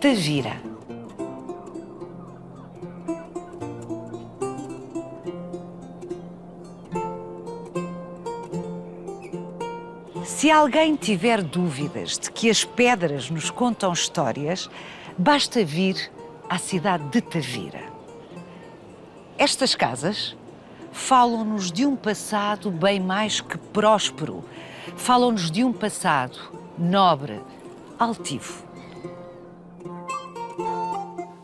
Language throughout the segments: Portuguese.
Tavira. Se alguém tiver dúvidas de que as pedras nos contam histórias, basta vir à cidade de Tavira. Estas casas falam-nos de um passado bem mais que próspero. Falam-nos de um passado nobre, altivo.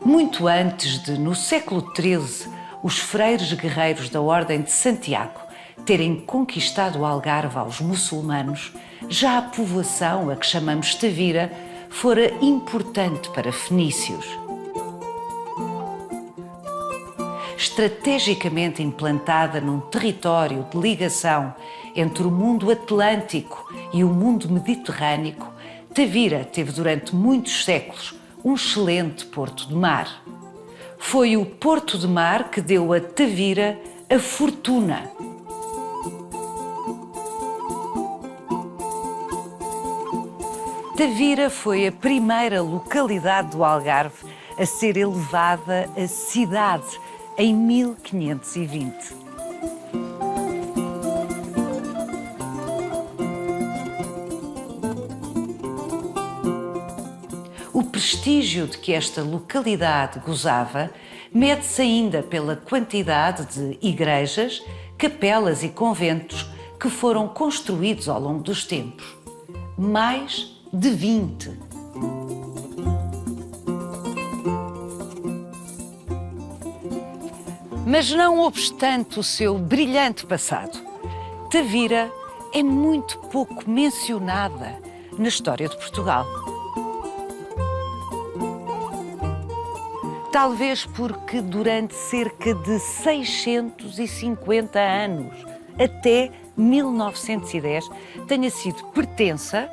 Muito antes de, no século XIII, os freiros guerreiros da Ordem de Santiago terem conquistado o Algarve aos muçulmanos, já a povoação, a que chamamos Tavira, fora importante para fenícios. Estrategicamente implantada num território de ligação entre o mundo atlântico e o mundo mediterrâneo, Tavira teve durante muitos séculos um excelente porto de mar. Foi o porto de mar que deu a Tavira a fortuna. Tavira foi a primeira localidade do Algarve a ser elevada a cidade em 1520. O prestígio de que esta localidade gozava mede-se ainda pela quantidade de igrejas, capelas e conventos que foram construídos ao longo dos tempos. Mais de 20. Mas não obstante o seu brilhante passado, Tavira é muito pouco mencionada na história de Portugal. Talvez porque durante cerca de 650 anos, até 1910, tenha sido pertença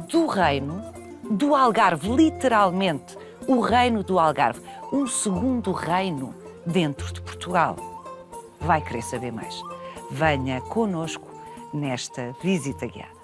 do reino do Algarve, literalmente, o reino do Algarve, um segundo reino dentro de Portugal. Vai querer saber mais? Venha connosco nesta visita guiada.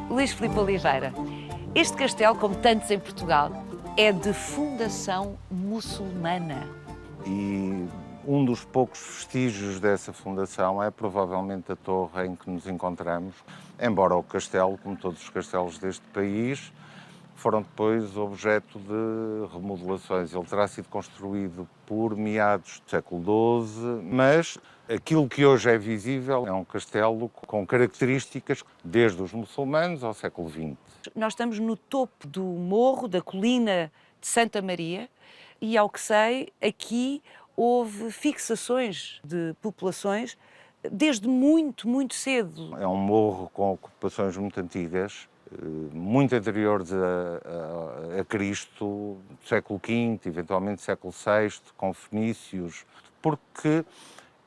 Luís Filipe Oliveira, este castelo, como tantos em Portugal, é de fundação muçulmana. E um dos poucos vestígios dessa fundação é provavelmente a torre em que nos encontramos, embora o castelo, como todos os castelos deste país, foram depois objeto de remodelações. Ele terá sido construído por meados do século XII, mas aquilo que hoje é visível é um castelo com características desde os muçulmanos ao século XX. Nós estamos no topo do morro, da colina de Santa Maria, e ao que sei, aqui houve fixações de populações desde muito, muito cedo. É um morro com ocupações muito antigas, muito anteriores a Cristo, do século V, eventualmente século VI, com fenícios, porque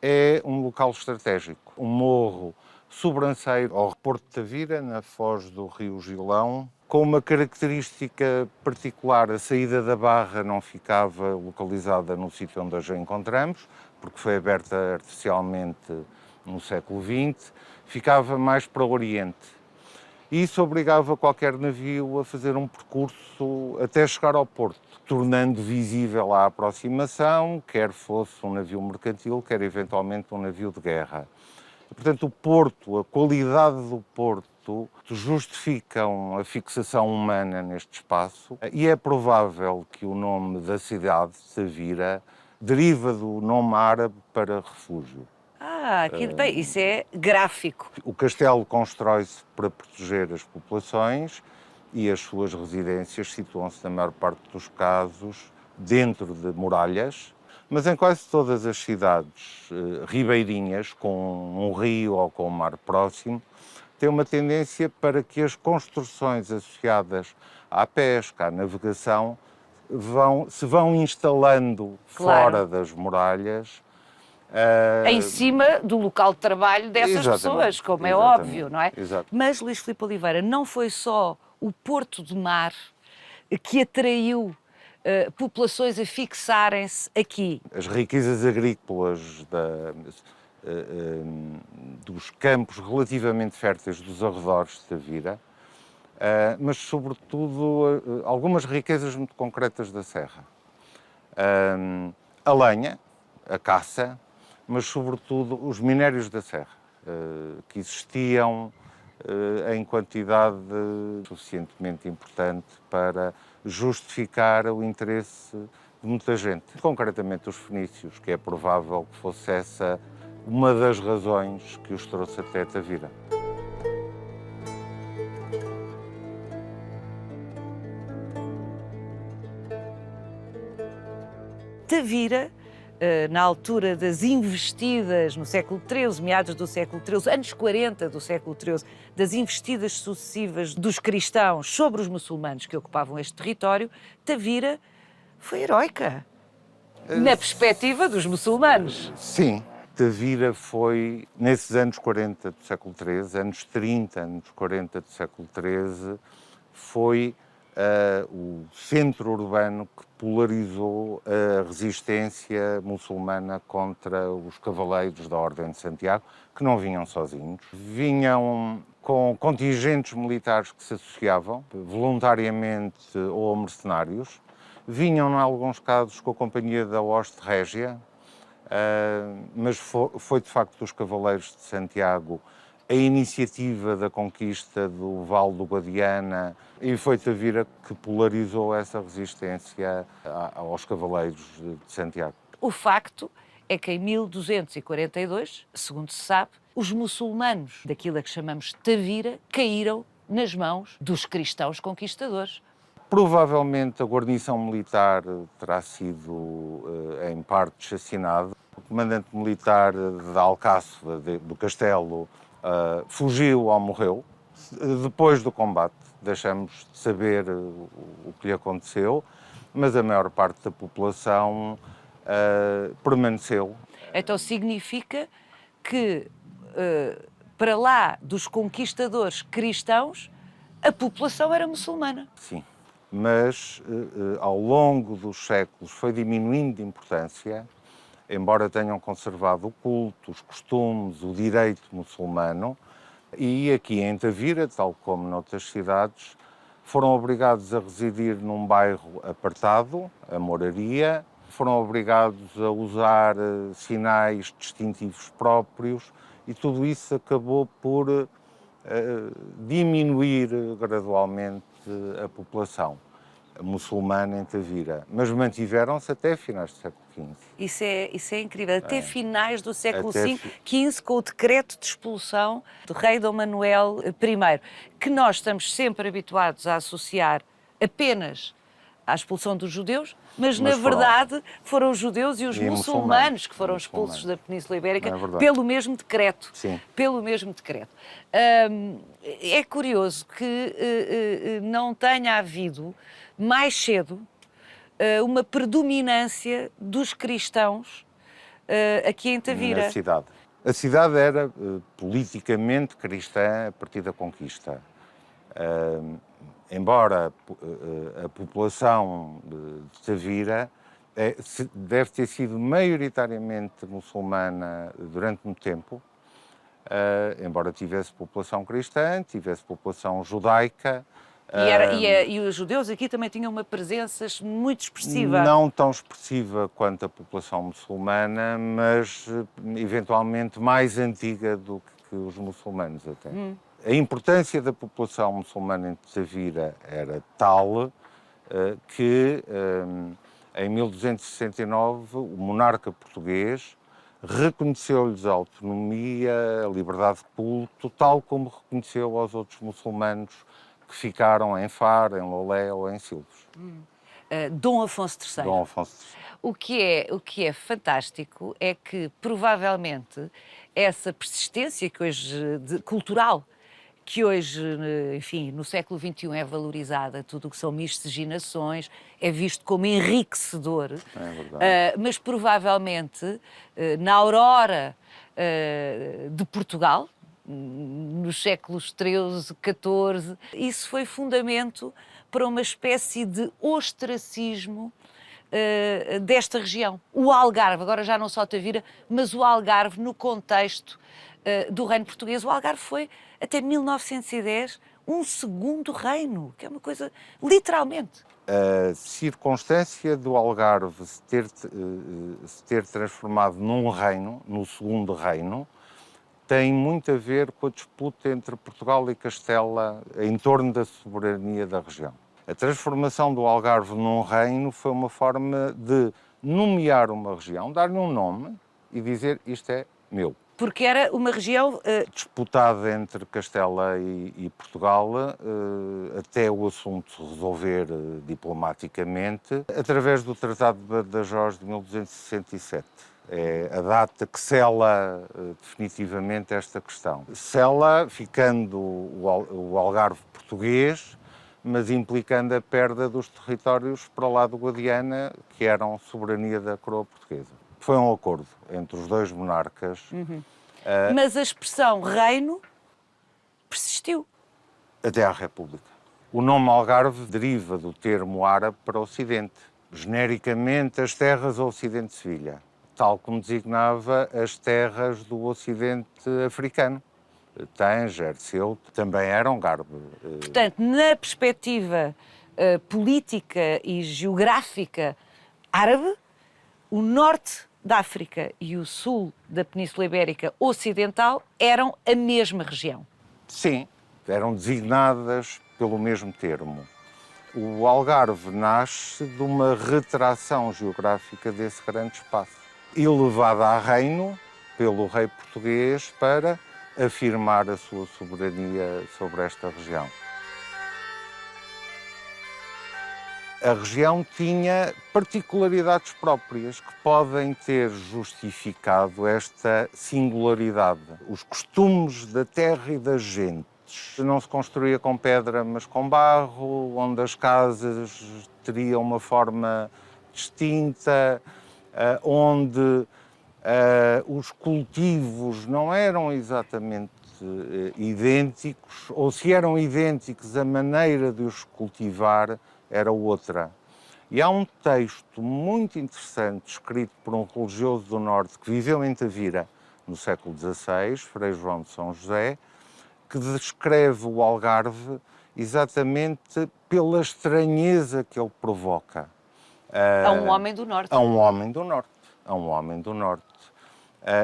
é um local estratégico. Um morro sobranceiro ao Porto de Tavira, na foz do rio Gilão, com uma característica particular: a saída da Barra não ficava localizada no sítio onde hoje a encontramos, porque foi aberta artificialmente no século XX, ficava mais para o Oriente. Isso obrigava qualquer navio a fazer um percurso até chegar ao porto, tornando visível a aproximação, quer fosse um navio mercantil, quer eventualmente um navio de guerra. Portanto, o porto, a qualidade do porto, justificam a fixação humana neste espaço e é provável que o nome da cidade, Tavira, deriva do nome árabe para refúgio. Bem, isso é gráfico. O castelo constrói-se para proteger as populações e as suas residências situam-se, na maior parte dos casos, dentro de muralhas, mas em quase todas as cidades ribeirinhas, com um rio ou com um mar próximo, tem uma tendência para que as construções associadas à pesca, à navegação, se vão instalando fora das muralhas. Em cima do local de trabalho dessas pessoas, como é óbvio, não é? Exato. Mas, Luís Filipe Oliveira, não foi só o Porto de Mar que atraiu populações a fixarem-se aqui. As riquezas agrícolas dos campos relativamente férteis dos arredores de Tavira, mas, sobretudo, algumas riquezas muito concretas da serra. A lenha, a caça, mas, sobretudo, os minérios da serra, que existiam em quantidade suficientemente importante para justificar o interesse de muita gente. Concretamente os fenícios, que é provável que fosse essa uma das razões que os trouxe até Tavira. Tavira, na altura das investidas no século XIII, meados do século XIII, anos 40 do século XIII, das investidas sucessivas dos cristãos sobre os muçulmanos que ocupavam este território, Tavira foi heroica, na perspectiva dos muçulmanos. Sim, Tavira foi, nesses anos 40 do século XIII, anos 30, anos 40 do século XIII, foi o centro urbano que polarizou a resistência muçulmana contra os cavaleiros da Ordem de Santiago, que não vinham sozinhos. Vinham com contingentes militares que se associavam voluntariamente ou mercenários. Vinham, em alguns casos, com a companhia da Hoste Régia, mas foi de facto dos cavaleiros de Santiago a iniciativa da conquista do Vale do Guadiana e foi Tavira que polarizou essa resistência aos cavaleiros de Santiago. O facto é que em 1242, segundo se sabe, os muçulmanos daquilo a que chamamos Tavira caíram nas mãos dos cristãos conquistadores. Provavelmente a guarnição militar terá sido, em parte, chacinada. O comandante militar de Alcáçova, do castelo, fugiu ou morreu. Depois do combate, deixamos de saber o que lhe aconteceu, mas a maior parte da população permaneceu. Então significa que, para lá dos conquistadores cristãos, a população era muçulmana. Sim, mas ao longo dos séculos foi diminuindo de importância, embora tenham conservado o culto, os costumes, o direito muçulmano, e aqui em Tavira, tal como noutras cidades, foram obrigados a residir num bairro apartado, a moraria, foram obrigados a usar sinais distintivos próprios e tudo isso acabou por diminuir gradualmente a população muçulmana em Tavira, mas mantiveram-se até finais do século XV. Isso é incrível. Até finais do século XV, com o decreto de expulsão do rei Dom Manuel I, que nós estamos sempre habituados a associar apenas à expulsão dos judeus, mas na verdade foram os judeus e os muçulmanos que foram expulsos da Península Ibérica pelo mesmo decreto. Sim. Pelo mesmo decreto. É curioso que não tenha havido mais cedo uma predominância dos cristãos aqui em Tavira. Na cidade. A cidade era politicamente cristã a partir da conquista. Embora a população de Tavira deve ter sido maioritariamente muçulmana durante muito tempo, embora tivesse população cristã, tivesse população judaica, E os judeus aqui também tinham uma presença muito expressiva. Não tão expressiva quanto a população muçulmana, mas eventualmente mais antiga do que os muçulmanos até. A importância da população muçulmana em Tavira era tal que em 1269 o monarca português reconheceu-lhes a autonomia, a liberdade de culto, tal como reconheceu aos outros muçulmanos que ficaram em Faro, em Lolé ou em Silves. Dom Afonso III. Dom Afonso III. O que é fantástico é que, provavelmente, essa persistência que hoje, cultural, que hoje, enfim, no século XXI é valorizada, tudo o que são miscigenações, é visto como enriquecedor, É verdade. mas provavelmente, na aurora de Portugal, nos séculos XIII, XIV, isso foi fundamento para uma espécie de ostracismo desta região. O Algarve, agora já não só Tavira, mas o Algarve no contexto do reino português. O Algarve foi, até 1910, um segundo reino, que é uma coisa, literalmente. A circunstância do Algarve se ter transformado num reino, no segundo reino, tem muito a ver com a disputa entre Portugal e Castela em torno da soberania da região. A transformação do Algarve num reino foi uma forma de nomear uma região, dar-lhe um nome e dizer isto é meu. Porque era uma região... disputada entre Castela e Portugal, até o assunto se resolver diplomaticamente, através do Tratado de Badajoz de 1267. É a data que sela definitivamente esta questão. Sela ficando o Algarve português, mas implicando a perda dos territórios para lá do Guadiana, que eram soberania da coroa portuguesa. Foi um acordo entre os dois monarcas. Mas a expressão reino persistiu. Até à República. O nome Algarve deriva do termo árabe para Ocidente. Genericamente, as terras ao Ocidente de Sevilha, tal como designava as terras do Ocidente africano. Tanger, Ceuta, também eram Garbe. Portanto, na perspectiva política e geográfica árabe, o norte da África e o sul da Península Ibérica Ocidental eram a mesma região. Sim, eram designadas pelo mesmo termo. O Algarve nasce de uma retração geográfica desse grande espaço, elevada a reino pelo rei português para afirmar a sua soberania sobre esta região. A região tinha particularidades próprias que podem ter justificado esta singularidade. Os costumes da terra e das gentes. Não se construía com pedra, mas com barro, onde as casas teriam uma forma distinta, onde os cultivos não eram exatamente idênticos, ou se eram idênticos, a maneira de os cultivar era outra. E há um texto muito interessante, escrito por um religioso do Norte que viveu em Tavira no século XVI, Frei João de São José, que descreve o Algarve exatamente pela estranheza que ele provoca. A um homem do Norte. A um homem do Norte. A um homem do Norte.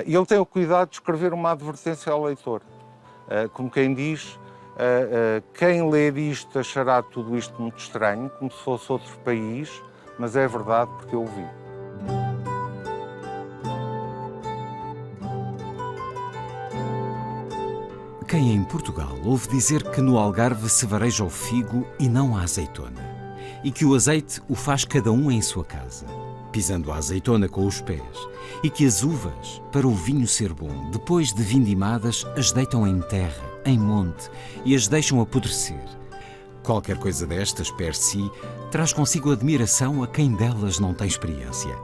E ele tem o cuidado de escrever uma advertência ao leitor. Como quem diz, quem ler isto achará tudo isto muito estranho, como se fosse outro país, mas é verdade porque eu o vi. Quem em Portugal ouve dizer que no Algarve se vareja o figo e não a azeitona, e que o azeite o faz cada um em sua casa, pisando a azeitona com os pés, e que as uvas, para o vinho ser bom, depois de vindimadas, as deitam em terra, em monte, e as deixam apodrecer. Qualquer coisa destas, per si, traz consigo admiração a quem delas não tem experiência.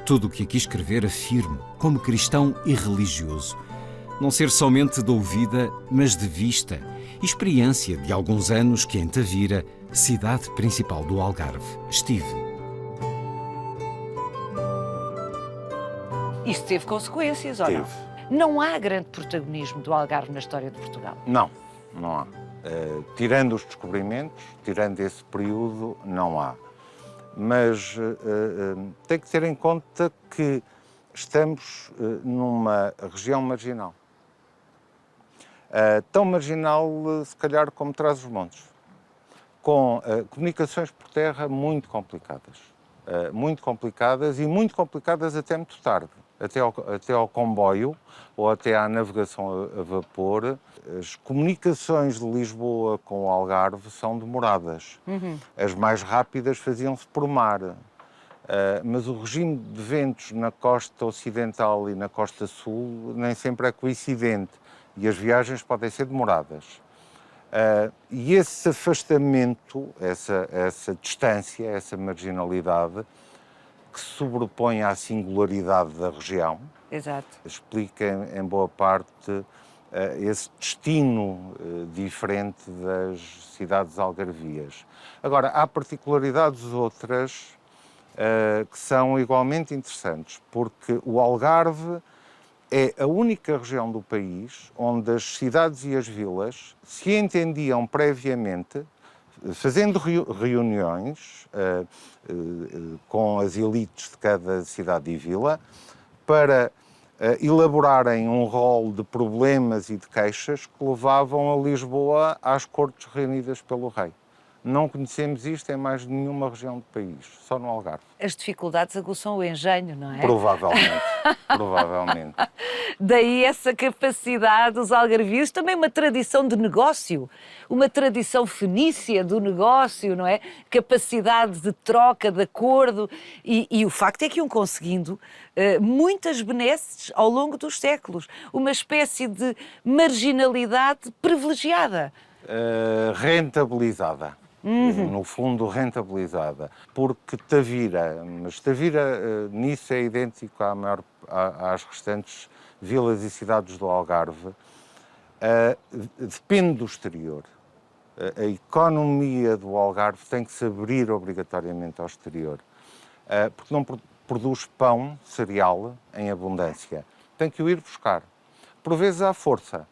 Tudo o que aqui escrever afirmo, como cristão e religioso, não ser somente de ouvida, mas de vista, e experiência de alguns anos que em Tavira, cidade principal do Algarve, estive. Isto teve consequências, ou não? Teve. Não há grande protagonismo do Algarve na história de Portugal. Não, não há. Tirando os descobrimentos, tirando esse período, não há. Mas tem que ter em conta que estamos numa região marginal. Tão marginal, se calhar, como Trás-os-Montes, com comunicações por terra muito complicadas. Muito complicadas e muito complicadas até muito tarde. Até ao comboio ou até à navegação a vapor, as comunicações de Lisboa com o Algarve são demoradas. As mais rápidas faziam-se por mar. Mas o regime de ventos na costa ocidental e na costa sul nem sempre é coincidente e as viagens podem ser demoradas. E esse afastamento, essa distância, essa marginalidade, que se sobrepõe à singularidade da região, Exato. explica em boa parte esse destino diferente das cidades algarvias. Agora, há particularidades outras que são igualmente interessantes, porque o Algarve é a única região do país onde as cidades e as vilas se entendiam previamente, fazendo reuniões com as elites de cada cidade e vila, para elaborarem um rol de problemas e de queixas que levavam a Lisboa às cortes reunidas pelo rei. Não conhecemos isto em mais nenhuma região do país, só no Algarve. As dificuldades aguçam o engenho, não é? Provavelmente, provavelmente. Daí essa capacidade dos algarvios, também uma tradição de negócio, uma tradição fenícia do negócio, não é? Capacidade de troca, de acordo, e o facto é que iam conseguindo muitas benesses ao longo dos séculos, uma espécie de marginalidade privilegiada. Rentabilizada. No fundo, rentabilizada. Porque Tavira, mas Tavira nisso é idêntico às restantes vilas e cidades do Algarve, depende do exterior. A economia do Algarve tem que se abrir obrigatoriamente ao exterior, porque não produz pão, cereal, em abundância. Tem que o ir buscar, por vezes à força,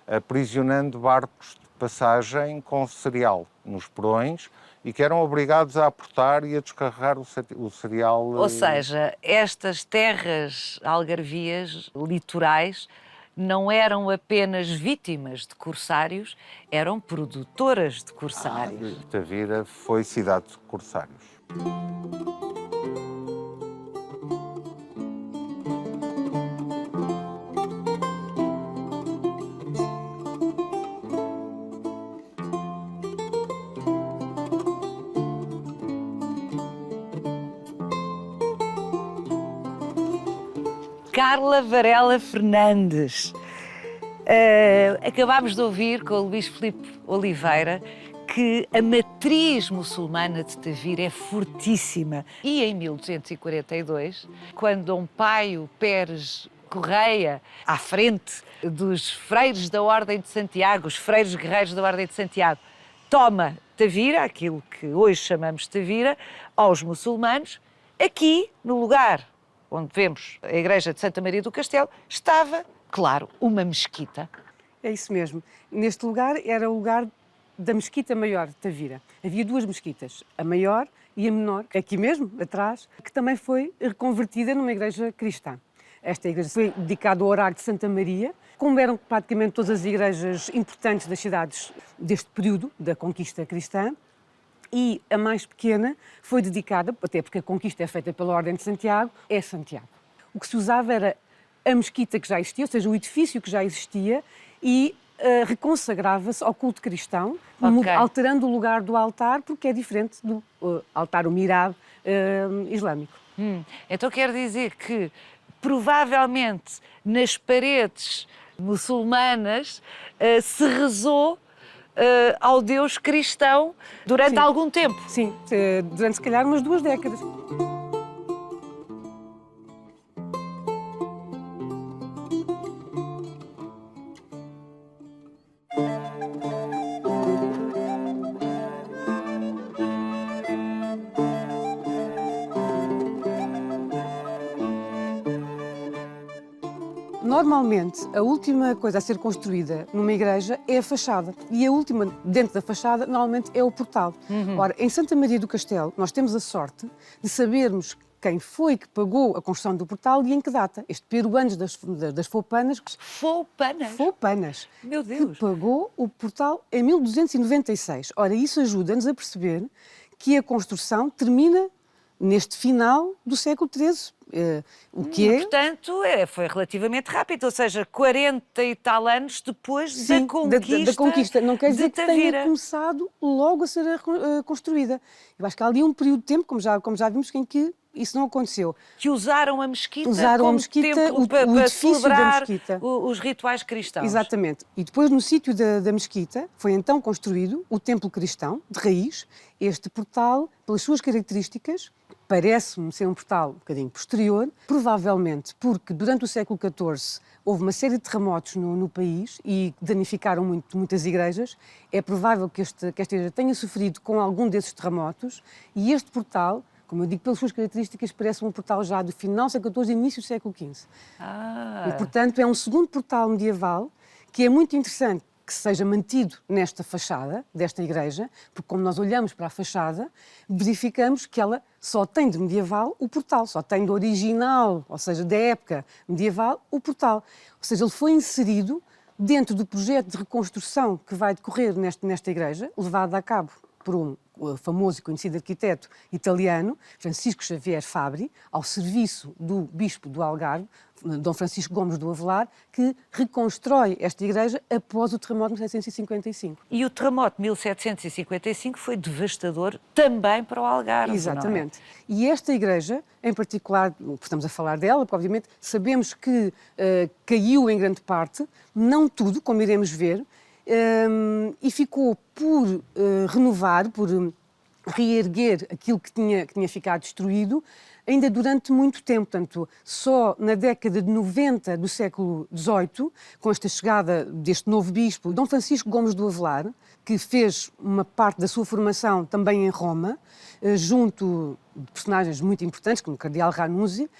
aprisionando barcos de passagem com cereal nos porões e que eram obrigados a aportar e a descarregar o cereal. Ou seja, estas terras algarvias, litorais, não eram apenas vítimas de corsários, eram produtoras de corsários. Tavira foi cidade de corsários. Carla Varela Fernandes. Acabámos de ouvir com o Luís Filipe Oliveira que a matriz muçulmana de Tavira é fortíssima. E em 1242, quando Dom Paio Pérez Correia, à frente dos freiros da Ordem de Santiago, os freiros guerreiros da Ordem de Santiago, toma Tavira, aquilo que hoje chamamos de Tavira, aos muçulmanos, aqui, no lugar onde vemos a igreja de Santa Maria do Castelo, estava, claro, uma mesquita. É isso mesmo. Neste lugar era o lugar da mesquita maior de Tavira. Havia duas mesquitas, a maior e a menor, aqui mesmo, atrás, que também foi reconvertida numa igreja cristã. Esta igreja foi dedicada ao horário de Santa Maria, como eram praticamente todas as igrejas importantes das cidades deste período da conquista cristã. E a mais pequena foi dedicada, até porque a conquista é feita pela Ordem de Santiago, é Santiago. O que se usava era a mesquita que já existia, ou seja, o edifício que já existia, e reconsagrava-se ao culto cristão, alterando o lugar do altar, porque é diferente do altar, o mihrab islâmico. Então quer dizer que, provavelmente, nas paredes muçulmanas se rezou ao Deus cristão durante algum tempo. Sim, durante se calhar umas 2 décadas. Normalmente, a última coisa a ser construída numa igreja é a fachada. E a última, dentro da fachada, normalmente é o portal. Ora, em Santa Maria do Castelo, nós temos a sorte de sabermos quem foi que pagou a construção do portal e em que data. Este Pedro Anjos das Foupanas. Foupanas? Foupanas. Meu Deus! Que pagou o portal em 1296. Ora, isso ajuda-nos a perceber que a construção termina neste final do século XIII. O que é... Portanto, foi relativamente rápido, ou seja, 40 e tal anos depois Sim, da conquista. Não quer dizer de que Tavira. tenha começado logo a ser construída. Eu acho que há ali um período de tempo, como já vimos, em que isso não aconteceu. Que usaram a mesquita Usaram a como mesquita, templo o para edifício da celebrar mesquita. os rituais cristãos. Exatamente. E depois, no sítio da mesquita, foi então construído o templo cristão, de raiz. Este portal, pelas suas características, parece-me ser um portal um bocadinho posterior, provavelmente porque durante o século XIV houve uma série de terremotos no país e danificaram muitas igrejas. É provável que esta igreja tenha sofrido com algum desses terremotos e este portal, como eu digo, pelas suas características, parece um portal já do final do século XIV e início do século XV. E, portanto, é um segundo portal medieval que é muito interessante que seja mantido nesta fachada desta igreja, porque como nós olhamos para a fachada, verificamos que ela só tem de medieval o portal, só tem de original, ou seja, da época medieval, o portal. Ou seja, ele foi inserido dentro do projeto de reconstrução que vai decorrer nesta igreja, levado a cabo por um famoso e conhecido arquiteto italiano, Francisco Xavier Fabri, ao serviço do bispo do Algarve, Dom Francisco Gomes do Avelar, que reconstrói esta igreja após o terremoto de 1755. E o terremoto de 1755 foi devastador também para o Algarve. Exatamente. Não é? E esta igreja, em particular, estamos a falar dela, porque obviamente sabemos que caiu em grande parte, não tudo, como iremos ver, e ficou por renovar, por reerguer aquilo que tinha ficado destruído, ainda durante muito tempo. Portanto, só na década de 90 do século XVIII, com esta chegada deste novo bispo, Dom Francisco Gomes do Avelar, que fez uma parte da sua formação também em Roma, junto de personagens muito importantes, como o cardeal Ranucci,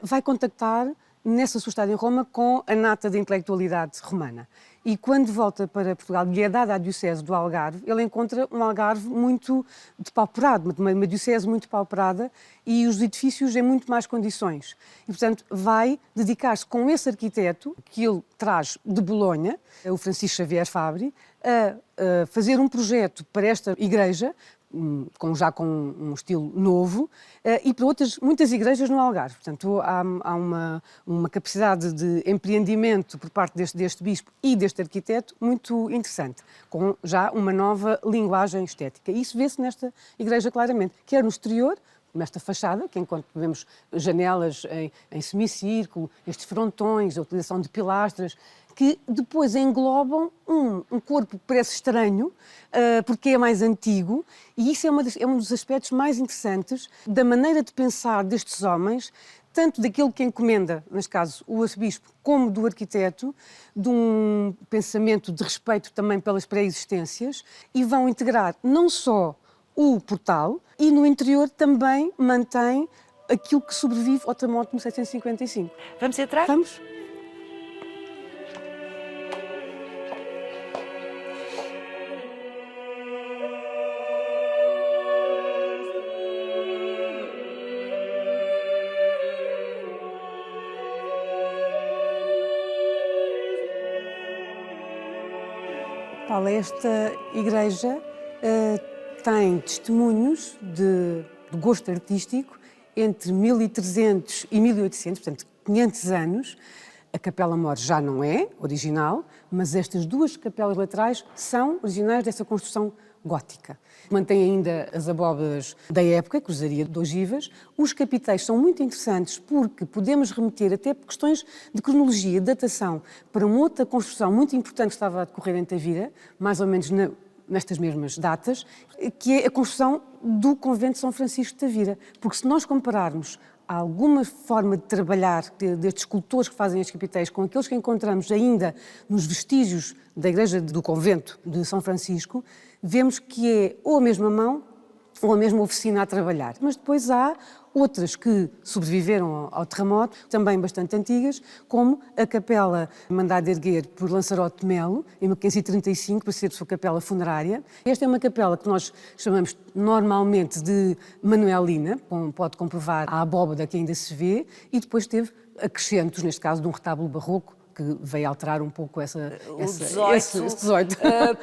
vai contactar, nessa sua estada em Roma, com a nata da intelectualidade romana. E quando volta para Portugal, lhe é dada a diocese do Algarve, ele encontra um Algarve muito depauperado, uma diocese muito depauperada e os edifícios em muito más condições. E, portanto, vai dedicar-se com esse arquiteto, que ele traz de Bolonha, o Francisco Xavier Fabri, a fazer um projeto para esta igreja, já com um estilo novo, e para muitas igrejas no Algarve. Portanto, há uma capacidade de empreendimento por parte deste bispo e deste arquiteto muito interessante, com já uma nova linguagem estética. E isso vê-se nesta igreja claramente, quer no exterior, nesta fachada, que enquanto vemos janelas em semicírculo, estes frontões, a utilização de pilastras, que depois englobam um corpo que parece estranho, porque é mais antigo, e isso é um dos aspectos mais interessantes da maneira de pensar destes homens, tanto daquele que encomenda, neste caso, o arcebispo, como do arquiteto, de um pensamento de respeito também pelas pré-existências, e vão integrar não só o portal, e no interior também mantém aquilo que sobrevive ao terremoto de 1755. Vamos entrar? Vamos? Paulo, esta igreja tem testemunhos de gosto artístico entre 1300 e 1800, portanto 500 anos. A Capela-Mor já não é original, mas estas duas capelas laterais são originais dessa construção gótica. Mantém ainda as abóbadas da época, cruzaria de ogivas. Os capitéis são muito interessantes porque podemos remeter até por questões de cronologia, de datação, para uma outra construção muito importante que estava a decorrer em Tavira, mais ou menos nestas mesmas datas, que é a construção do convento de São Francisco de Tavira. Porque se nós compararmos alguma forma de trabalhar destes escultores que fazem estes capitéis com aqueles que encontramos ainda nos vestígios da igreja do convento de São Francisco, vemos que é ou a mesma mão ou a mesma oficina a trabalhar. Mas depois há outras que sobreviveram ao terremoto, também bastante antigas, como a capela mandada erguer por Lanzarote de Melo, em 1535, para ser sua capela funerária. Esta é uma capela que nós chamamos normalmente de Manuelina, como pode comprovar a abóbada que ainda se vê, e depois teve acrescentos, neste caso de um retábulo barroco, que veio alterar um pouco esse 18.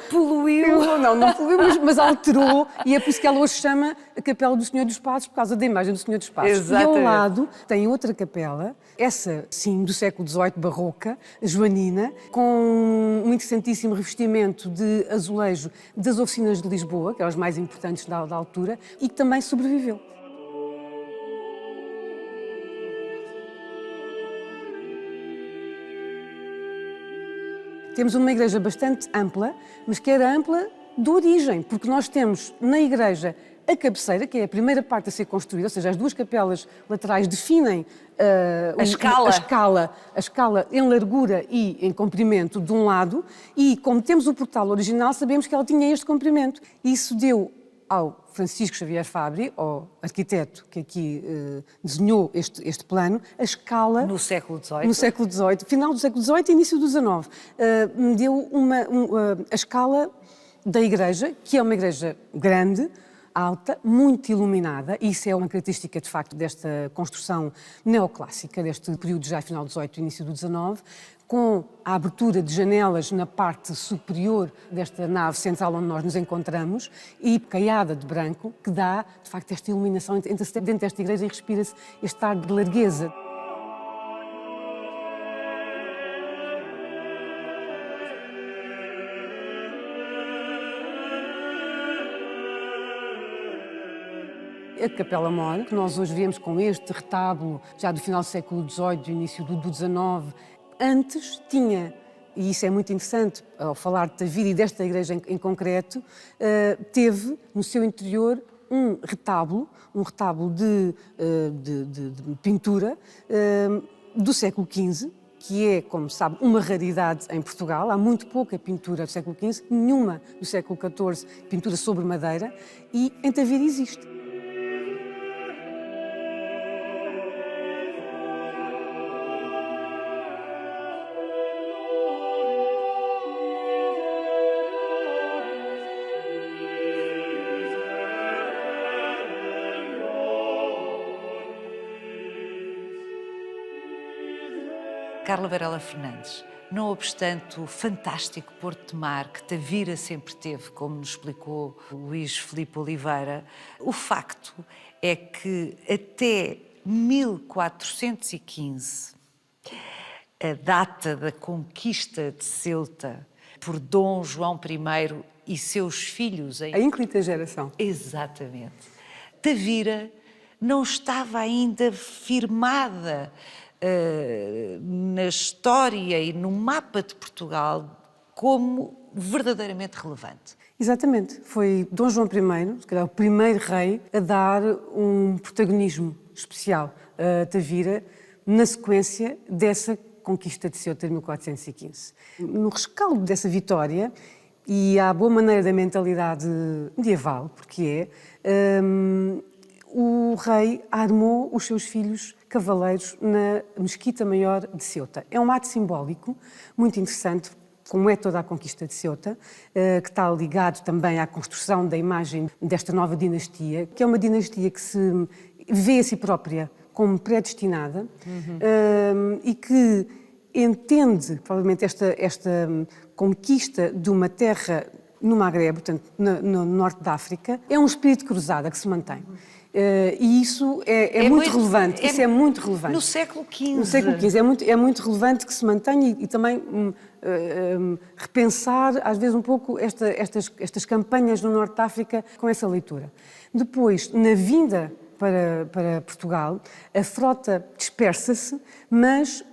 Poluiu. Não poluiu, mas alterou, e é por isso que ela hoje se chama a Capela do Senhor dos Passos, por causa da imagem do Senhor dos Passos. Exatamente. E ao lado tem outra capela, essa sim, do século XVIII, barroca, joanina, com um interessantíssimo revestimento de azulejo das oficinas de Lisboa, que eram as mais importantes da altura, e que também sobreviveu. Temos uma igreja bastante ampla, mas que era ampla de origem, porque nós temos na igreja a cabeceira, que é a primeira parte a ser construída, ou seja, as duas capelas laterais definem a escala em largura e em comprimento de um lado, e como temos o portal original, sabemos que ela tinha este comprimento. Isso deu ao Francisco Xavier Fabri, ao arquiteto que aqui desenhou este plano, a escala... No século XVIII. No século XVIII, final do século XVIII e início do XIX. Deu a escala da igreja, que é uma igreja grande, alta, muito iluminada, e isso é uma característica, de facto, desta construção neoclássica, deste período já final do XVIII e início do XIX, com a abertura de janelas na parte superior desta nave central onde nós nos encontramos e caiada de branco, que dá, de facto, esta iluminação. Entra-se dentro desta igreja e respira-se este ar de largueza. A Capela Mor, que nós hoje vemos com este retábulo já do final do século XVIII, do início do XIX, antes tinha, e isso é muito interessante ao falar de Tavira e desta igreja em concreto, teve no seu interior um retábulo de pintura do século XV, que é, como se sabe, uma raridade em Portugal. Há muito pouca pintura do século XV, nenhuma do século XIV, pintura sobre madeira, e em Tavira existe. Carla Varela Fernandes, não obstante o fantástico Porto de Mar que Tavira sempre teve, como nos explicou o Luís Filipe Oliveira, o facto é que até 1415, a data da conquista de Ceuta por Dom João I e seus filhos... A ínclita geração. Exatamente. Tavira não estava ainda firmada na história e no mapa de Portugal como verdadeiramente relevante. Exatamente. Foi Dom João I, se calhar o primeiro rei, a dar um protagonismo especial a Tavira na sequência dessa conquista de Ceuta de 1415. No rescaldo dessa vitória, e à boa maneira da mentalidade medieval, porque o rei armou os seus filhos cavaleiros na Mesquita Maior de Ceuta. É um ato simbólico muito interessante, como é toda a conquista de Ceuta, que está ligado também à construção da imagem desta nova dinastia, que é uma dinastia que se vê a si própria como predestinada e que entende, provavelmente, esta conquista de uma terra no Magrebe, portanto, no norte da África. É um espírito de cruzada que se mantém. E isso é muito relevante. Isso é muito relevante. No século XV. No século XV. É muito relevante que se mantenha e também repensar, às vezes, um pouco estas campanhas no norte da África com essa leitura. Depois, na vinda para Portugal, a frota dispersa-se, mas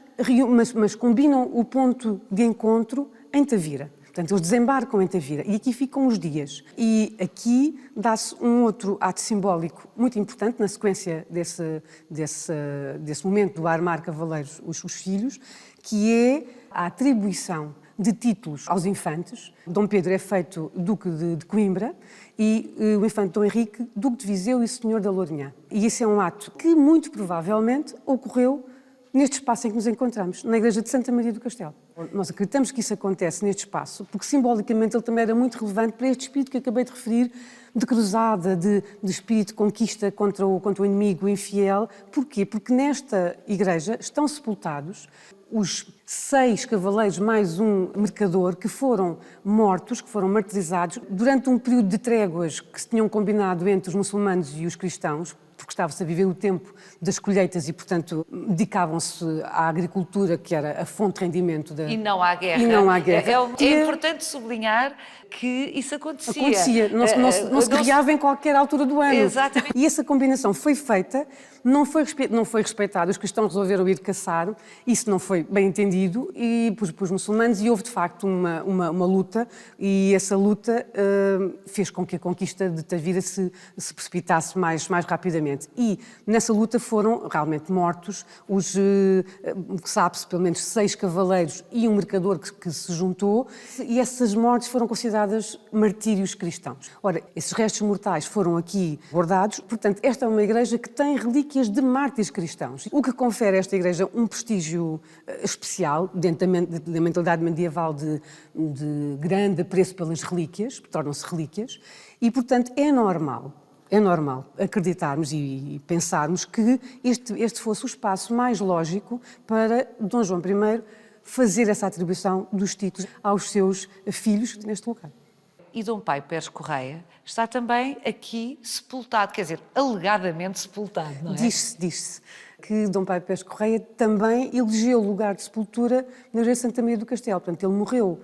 combinam o ponto de encontro em Tavira. Portanto, eles desembarcam em Tavira e aqui ficam uns dias. E aqui dá-se um outro ato simbólico muito importante na sequência desse momento do armar cavaleiros os filhos, que é a atribuição de títulos aos infantes. Dom Pedro é feito Duque de Coimbra e o infante Dom Henrique, Duque de Viseu e Senhor da Lourinhã. E esse é um ato que, muito provavelmente, ocorreu neste espaço em que nos encontramos, na igreja de Santa Maria do Castelo. Nós acreditamos que isso acontece neste espaço, porque simbolicamente ele também era muito relevante para este espírito que acabei de referir, de cruzada, de espírito de conquista contra o inimigo infiel. Porquê? Porque nesta igreja estão sepultados os 6 cavaleiros mais um mercador que foram mortos, que foram martirizados durante um período de tréguas que se tinham combinado entre os muçulmanos e os cristãos, porque estava-se a viver o tempo das colheitas e, portanto, dedicavam-se à agricultura, que era a fonte de rendimento da... E não à guerra. E não à guerra. É importante sublinhar que isso acontecia. Acontecia. Não se guerreava em qualquer altura do ano. Exatamente. E essa combinação foi feita, não foi respeitada. Os cristãos resolveram ir caçar, isso não foi bem entendido, e pelos muçulmanos, e houve, de facto, uma luta, e essa luta fez com que a conquista de Tavira se precipitasse mais rapidamente. E nessa luta foram realmente mortos sabe-se, pelo menos 6 cavaleiros e um mercador que se juntou, e essas mortes foram consideradas martírios cristãos. Ora, esses restos mortais foram aqui bordados, portanto, esta é uma igreja que tem relíquias de mártires cristãos, o que confere a esta igreja um prestígio especial, dentro da mentalidade medieval de grande apreço pelas relíquias, tornam-se relíquias, e, portanto, é normal acreditarmos e pensarmos que este fosse o espaço mais lógico para Dom João I fazer essa atribuição dos títulos aos seus filhos neste lugar. E Dom Pai Pérez Correia está também aqui sepultado, quer dizer, alegadamente sepultado, não é? Diz-se que Dom Pai Pérez Correia também elegeu o lugar de sepultura na igreja de Santa Maria do Castelo. Portanto, ele morreu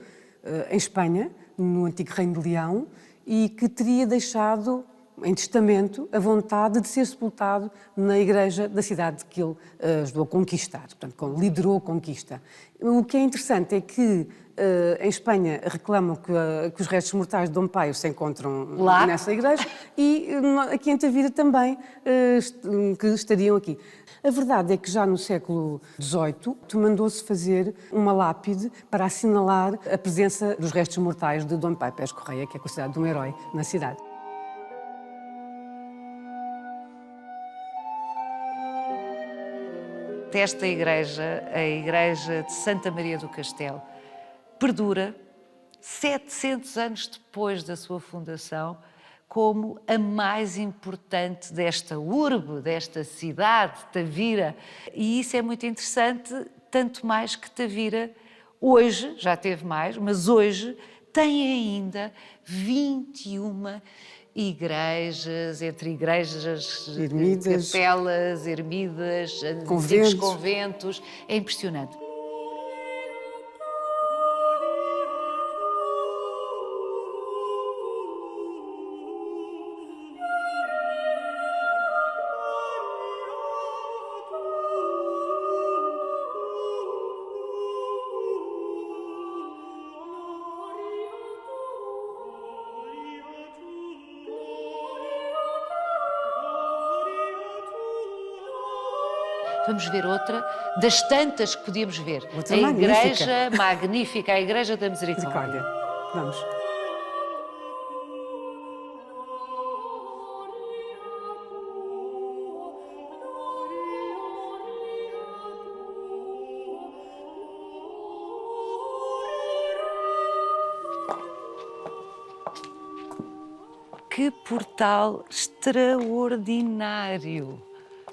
em Espanha, no antigo Reino de Leão, e que teria deixado em testamento a vontade de ser sepultado na igreja da cidade que ele ajudou a conquistar, portanto, liderou a conquista. O que é interessante é que em Espanha reclamam que os restos mortais de Dom Paio se encontram lá nessa igreja e aqui em Tavira também que estariam aqui. A verdade é que já no século XVIII mandou-se fazer uma lápide para assinalar a presença dos restos mortais de Dom Pai Pérez Correia, que é considerado um herói na cidade. Esta igreja, a igreja de Santa Maria do Castelo, perdura 700 anos depois da sua fundação como a mais importante desta urbe, desta cidade, Tavira. E isso é muito interessante, tanto mais que Tavira hoje, já teve mais, mas hoje tem ainda 21 igrejas, entre igrejas, ermidas, capelas, ermidas, conventos. É impressionante. Vamos ver outra das tantas que podíamos ver. Outra a magnífica. Igreja magnífica, a Igreja da Misericórdia. Vamos. Que portal extraordinário!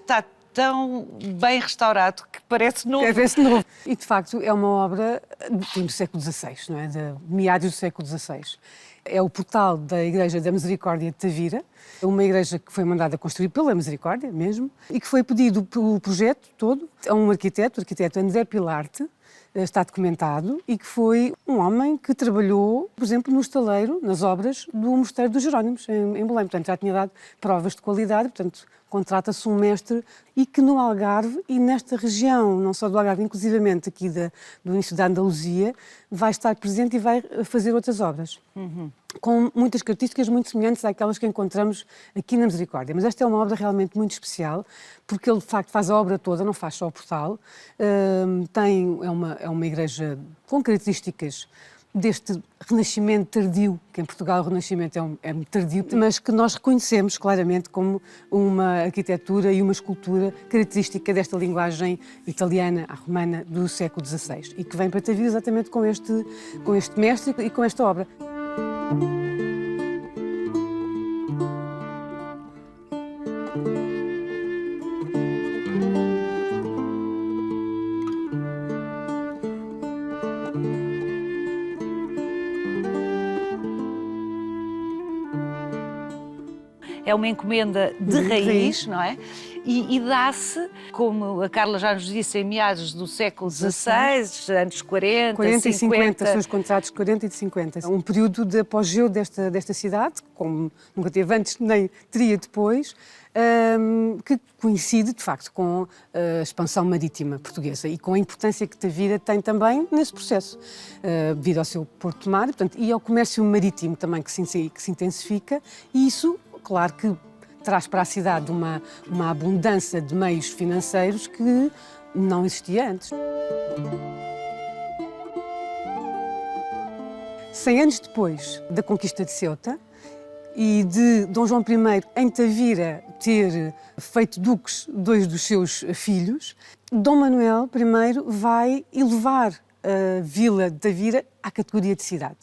Está tão bem restaurado que parece novo. Parece novo. E, de facto, é uma obra do século XVI, não é? De meados do século XVI. É o portal da Igreja da Misericórdia de Tavira, uma igreja que foi mandada construir pela Misericórdia mesmo, e que foi pedido pelo projeto todo a um arquiteto, o arquiteto André Pilarte, está documentado, e que foi um homem que trabalhou, por exemplo, no estaleiro, nas obras do Mosteiro dos Jerónimos, em Belém. Portanto, já tinha dado provas de qualidade, portanto, contrata-se um mestre e que no Algarve e nesta região, não só do Algarve, inclusivamente aqui do início da Andaluzia, vai estar presente e vai fazer outras obras. Com muitas características muito semelhantes àquelas que encontramos aqui na Misericórdia. Mas esta é uma obra realmente muito especial, porque ele, de facto, faz a obra toda, não faz só o portal. É uma igreja com características deste Renascimento tardio, que em Portugal o Renascimento é muito tardio, mas que nós reconhecemos claramente como uma arquitetura e uma escultura característica desta linguagem italiana, a romana, do século XVI, e que vem para Tavira exatamente com este mestre e com esta obra. É uma encomenda de raiz, não é? E dá-se, como a Carla já nos disse, em meados do século XVI, anos 40, 40 e 50, 50. são os contratos de 40 e de 50. Um período de apogeu desta cidade, como nunca teve antes nem teria depois, que coincide, de facto, com a expansão marítima portuguesa e com a importância que Tavira tem também nesse processo, devido ao seu porto de mar, portanto, e ao comércio marítimo também que se intensifica, e isso, claro que traz para a cidade uma abundância de meios financeiros que não existia antes. 100 anos depois da conquista de Ceuta e de Dom João I em Tavira ter feito duques 2 dos seus filhos, Dom Manuel I vai elevar a vila de Tavira à categoria de cidade.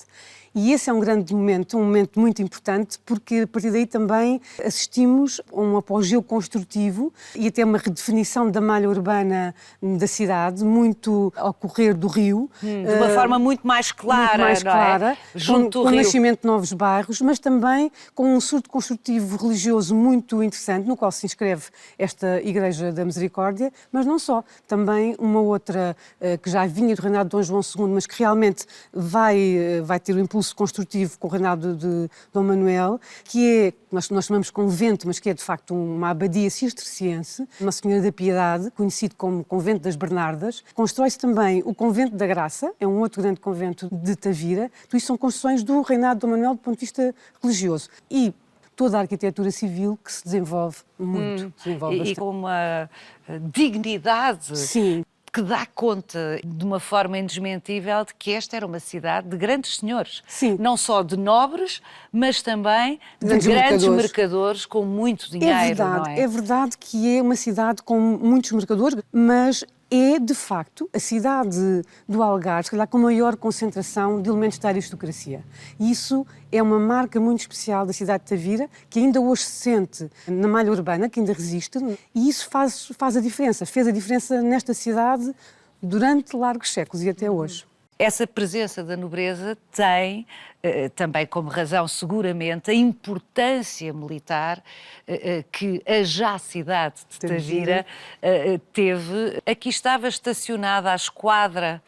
E esse é um grande momento, um momento muito importante, porque a partir daí também assistimos a um apogeu construtivo e até uma redefinição da malha urbana da cidade, muito ao correr do rio. De uma forma muito mais clara, muito mais clara, junto com o nascimento de novos bairros, mas também com um surto construtivo religioso muito interessante, no qual se inscreve esta Igreja da Misericórdia, mas não só, também uma outra que já vinha do reinado de Dom João II, mas que realmente vai ter o impulso construtivo com o reinado de Dom Manuel, que é, nós chamamos convento, mas que é de facto uma abadia cisterciense, uma Senhora da Piedade, conhecido como Convento das Bernardas. Constrói-se também o Convento da Graça, é um outro grande convento de Tavira. Tudo isso são construções do reinado de Dom Manuel do ponto de vista religioso. E toda a arquitetura civil que se desenvolve muito. E com uma dignidade. Sim. Que dá conta de uma forma indesmentível de que esta era uma cidade de grandes senhores. Sim. Não só de nobres, mas também de grandes mercadores com muito dinheiro, não é? É verdade que é uma cidade com muitos mercadores, mas é, de facto, a cidade do Algarve, se calhar, com maior concentração de elementos da aristocracia. E isso é uma marca muito especial da cidade de Tavira, que ainda hoje se sente na malha urbana, que ainda resiste, e isso faz a diferença. Fez a diferença nesta cidade durante largos séculos e até hoje. Essa presença da nobreza tem também como razão, seguramente, a importância militar que a já cidade de Tavira teve. Aqui estava estacionada a esquadra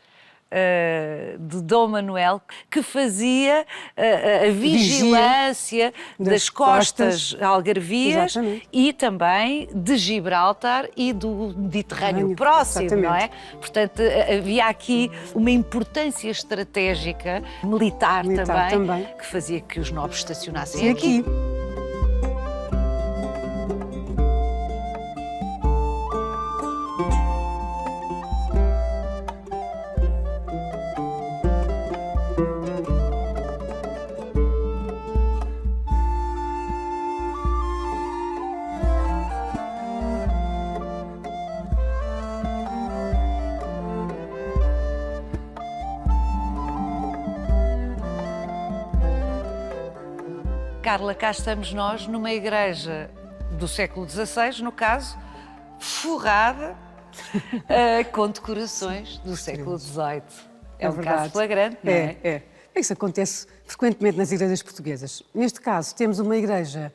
de Dom Manuel, que fazia a vigilância das costas algarvias. Exatamente. E também de Gibraltar e do Mediterrâneo próximo, exatamente. Não é? Portanto, havia aqui uma importância estratégica militar também, que fazia que os nobres estacionassem aqui. Carla, cá estamos nós numa igreja do século XVI, no caso, forrada com decorações do século XVIII. É um caso flagrante, não é? É. Isso acontece frequentemente nas igrejas portuguesas. Neste caso, temos uma igreja,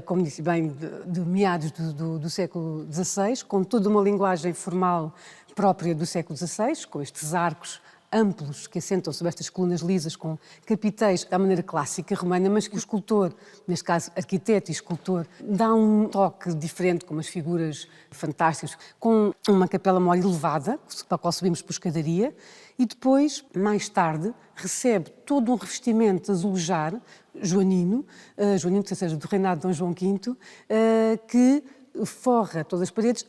como disse bem, de meados do século XVI, com toda uma linguagem formal própria do século XVI, com estes arcos amplos que assentam sobre estas colunas lisas com capitéis à maneira clássica romana, mas que o escultor, neste caso arquiteto e escultor, dá um toque diferente, com umas figuras fantásticas, com uma capela mor elevada, para a qual subimos por escadaria, e depois, mais tarde, recebe todo um revestimento azulejar joanino, ou seja, do reinado de Dom João V, que forra todas as paredes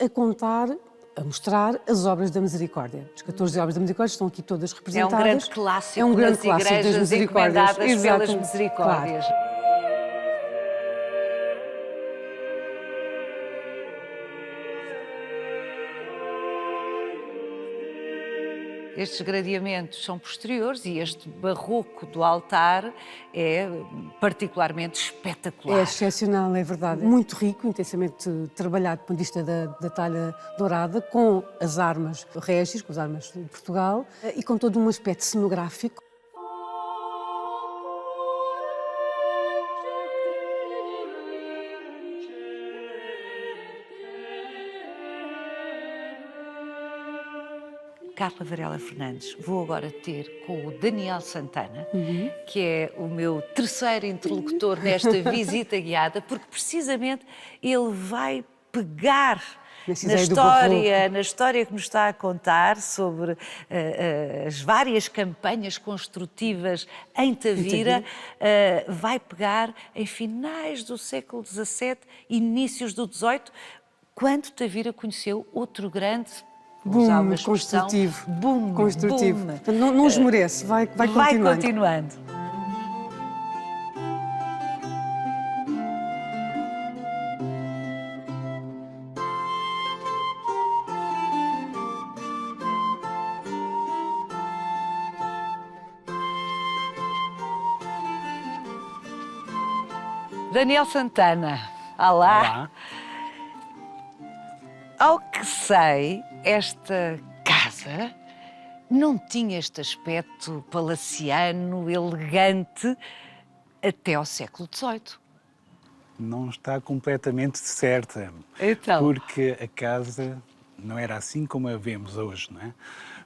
a mostrar as obras da Misericórdia. As 14 obras da Misericórdia estão aqui todas representadas. É um grande clássico, é um grande das clássico igrejas das Misericórdias. encomendadas pelas Misericórdias. Claro. Estes gradeamentos são posteriores e este barroco do altar é particularmente espetacular. É excepcional, é verdade. Muito rico, intensamente trabalhado do ponto de vista da talha dourada, com as armas régias, com as armas de Portugal, e com todo um aspecto cenográfico. Carla Varela Fernandes, vou agora ter com o Daniel Santana, que é o meu terceiro interlocutor nesta visita guiada, porque precisamente ele vai pegar na história que nos está a contar sobre as várias campanhas construtivas em Tavira, vai pegar em finais do século XVII, inícios do XVIII, quando Tavira conheceu outro grande boom construtivo. Boom. Portanto, não esmorece, vai continuando. Vai continuando. Daniel Santana, olá. Olá. Ao que sei, esta casa não tinha este aspecto palaciano, elegante, até ao século XVIII. Não está completamente certa. Então? Porque a casa não era assim como a vemos hoje, não é?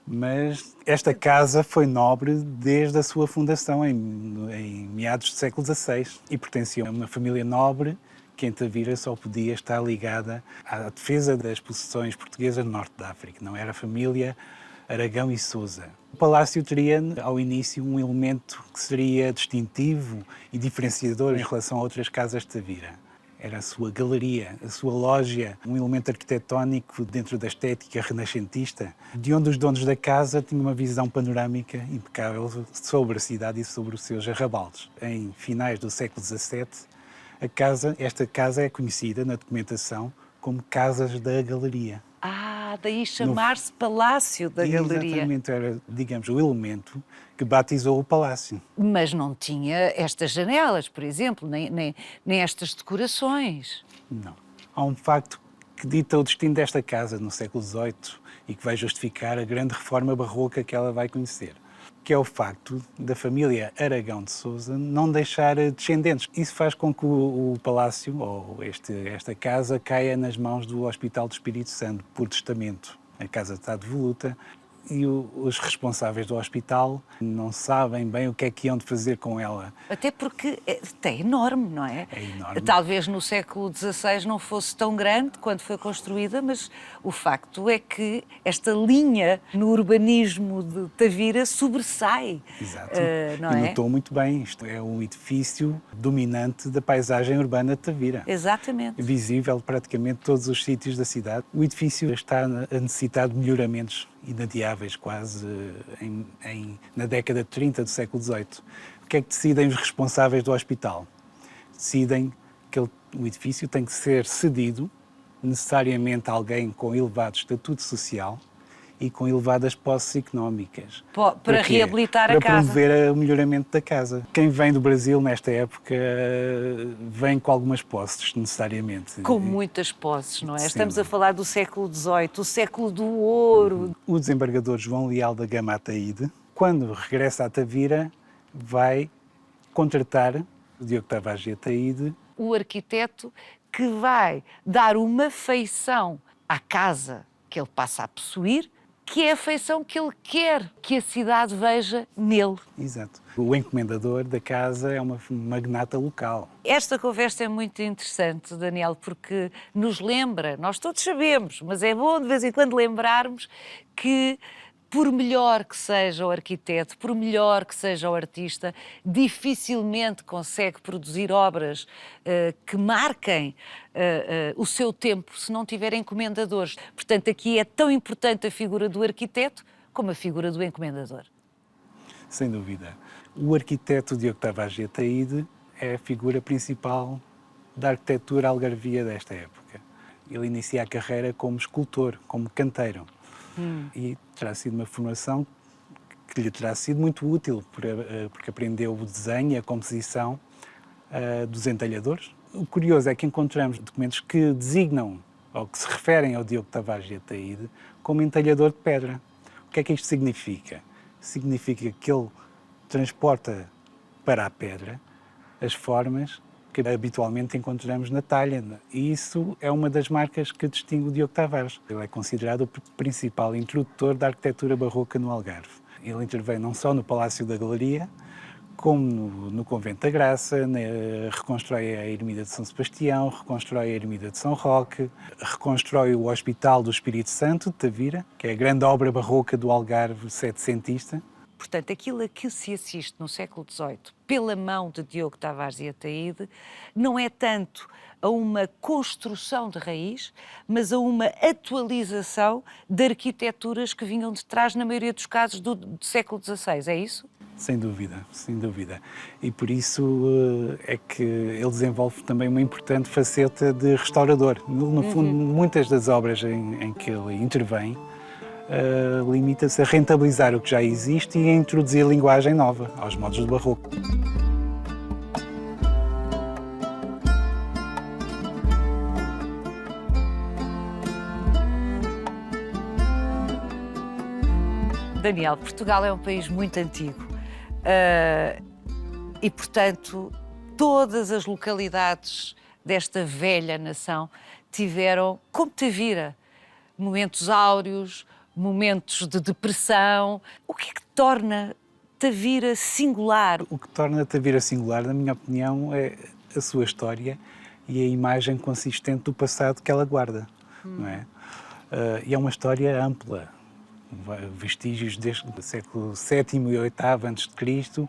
Mas esta casa foi nobre desde a sua fundação, em meados do século XVI, e pertencia a uma família nobre que em Tavira só podia estar ligada à defesa das possessões portuguesas no norte da África. Não era a família Aragão e Sousa. O palácio teria, ao início, um elemento que seria distintivo e diferenciador em relação a outras casas de Tavira. Era a sua galeria, a sua lógia, um elemento arquitetónico dentro da estética renascentista, de onde os donos da casa tinham uma visão panorâmica impecável sobre a cidade e sobre os seus arrabaldes. Em finais do século XVII, esta casa é conhecida na documentação como Casas da Galeria. Daí chamar-se Palácio da Galeria. Exatamente, era, digamos, o elemento que batizou o palácio. Mas não tinha estas janelas, por exemplo, nem estas decorações. Não. Há um facto que dita o destino desta casa no século XVIII e que vai justificar a grande reforma barroca que ela vai conhecer, que é o facto da família Aragão de Sousa não deixar descendentes. Isso faz com que o palácio, ou esta casa, caia nas mãos do Hospital do Espírito Santo, por testamento. A casa está devoluta e os responsáveis do hospital não sabem bem o que é que iam de fazer com ela. Até porque é enorme, não é? É enorme. Talvez no século XVI não fosse tão grande quando foi construída, mas o facto é que esta linha no urbanismo de Tavira sobressai. Exato. Não e é? notou muito bem, isto é um edifício dominante da paisagem urbana de Tavira. Exatamente. Visível praticamente todos os sítios da cidade. O edifício está a necessitar de melhoramentos inadiáveis, quase na década de 30 do século XVIII. O que é que decidem os responsáveis do hospital? Decidem que o edifício tem que ser cedido necessariamente a alguém com elevado estatuto social e com elevadas posses económicas. Para reabilitar a casa. Para promover o melhoramento da casa. Quem vem do Brasil nesta época vem com algumas posses, necessariamente. Com muitas posses, não é? Sim. Estamos a falar do século XVIII, o século do ouro. O desembargador João Leal da Gama Ataíde, quando regressa a Tavira, vai contratar o Diogo Tavares de Ataíde. O arquiteto que vai dar uma feição à casa que ele passa a possuir, que é a feição que ele quer que a cidade veja nele. Exato. O encomendador da casa é uma magnata local. Esta conversa é muito interessante, Daniel, porque nos lembra, nós todos sabemos, mas é bom de vez em quando lembrarmos que, por melhor que seja o arquiteto, por melhor que seja o artista, dificilmente consegue produzir obras que marquem o seu tempo se não tiver encomendadores. Portanto, aqui é tão importante a figura do arquiteto como a figura do encomendador. Sem dúvida. O arquiteto Diogo Tavares de Ataíde é a figura principal da arquitetura algarvia desta época. Ele inicia a carreira como escultor, como canteiro. E terá sido uma formação que lhe terá sido muito útil, porque aprendeu o desenho e a composição dos entalhadores. O curioso é que encontramos documentos que designam, ou que se referem ao Diogo Tavares de Ataíde, como entalhador de pedra. O que é que isto significa? Significa que ele transporta para a pedra as formas que habitualmente encontramos na talha. E isso é uma das marcas que distingue o Diogo Tavares. Ele é considerado o principal introdutor da arquitetura barroca no Algarve. Ele intervém não só no Palácio da Galeria, como no Convento da Graça, reconstrói a Ermida de São Sebastião, reconstrói a Ermida de São Roque, reconstrói o Hospital do Espírito Santo de Tavira, que é a grande obra barroca do Algarve setecentista. Portanto, aquilo a que se assiste no século XVIII pela mão de Diogo Tavares de Ataíde não é tanto a uma construção de raiz, mas a uma atualização de arquiteturas que vinham de trás, na maioria dos casos, do século XVI. É isso? Sem dúvida, sem dúvida. E por isso é que ele desenvolve também uma importante faceta de restaurador. No fundo, muitas das obras em que ele intervém limita-se a rentabilizar o que já existe e a introduzir linguagem nova aos modos do barroco. Daniel, Portugal é um país muito antigo e, portanto, todas as localidades desta velha nação tiveram, como Tavira, momentos áureos, momentos de depressão. O que é que torna Tavira singular? O que torna Tavira singular, na minha opinião, é a sua história e a imagem consistente do passado que ela guarda. Não é? E é uma história ampla. Vestígios desde o século VII e VIII a.C.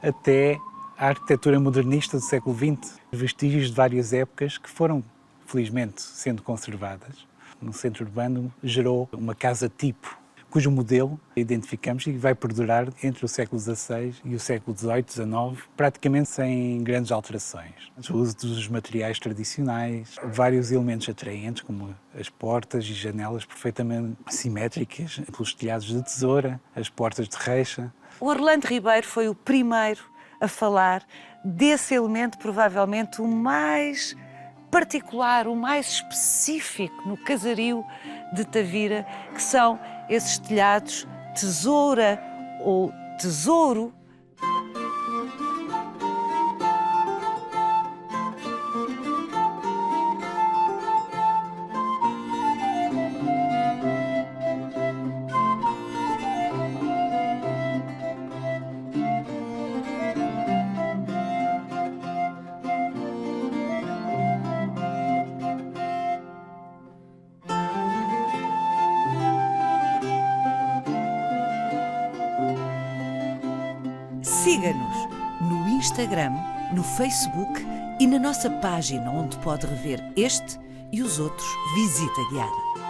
até a arquitetura modernista do século XX. Vestígios de várias épocas que foram, felizmente, sendo conservadas. No centro urbano gerou uma casa-tipo, cujo modelo identificamos e vai perdurar entre o século XVI e o século XVIII, XIX, praticamente sem grandes alterações. O uso dos materiais tradicionais, vários elementos atraentes, como as portas e janelas perfeitamente simétricas, pelos telhados de tesoura, as portas de reixa. O Orlando Ribeiro foi o primeiro a falar desse elemento, provavelmente o mais particular, o mais específico no casario de Tavira, que são esses telhados tesoura ou tesouro. Siga-nos no Instagram, no Facebook e na nossa página onde pode rever este e os outros Visita Guiada.